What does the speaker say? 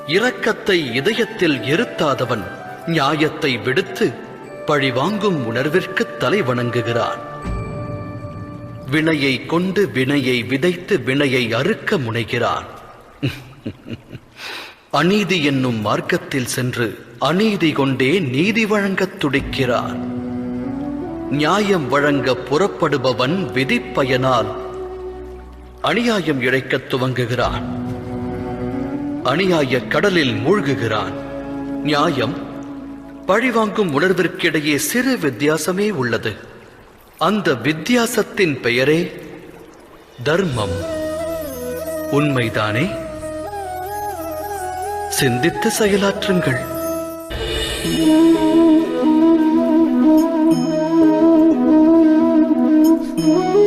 இரக்கத்தை இதயத்தில் இருத்தாதவன் நியாயத்தை விடுத்து பழிவாங்கும் உணர்விற்கு தலை வணங்குகிறான். வினையை கொண்டு வினையை விதைத்து வினையை அறுக்க முனைகிறான். அநீதி என்னும் மார்க்கத்தில் சென்று அநீதி கொண்டே நீதி வழங்கத் துடிக்கிறான். நியாயம் வழங்க புறப்படுபவன் விதிப்பயனால் அநியாயம் இழைக்கத் துவங்குகிறான். அநியாய கடலில் மூழ்குகிறான். நியாயம் பழிவாங்கும் உணர்விற்கிடையே சிறு வித்தியாசமே உள்ளது. அந்த வித்தியாசத்தின் பெயரே தர்மம். உண்மைதானே? சிந்தித்து செயலாற்றுங்கள். Oh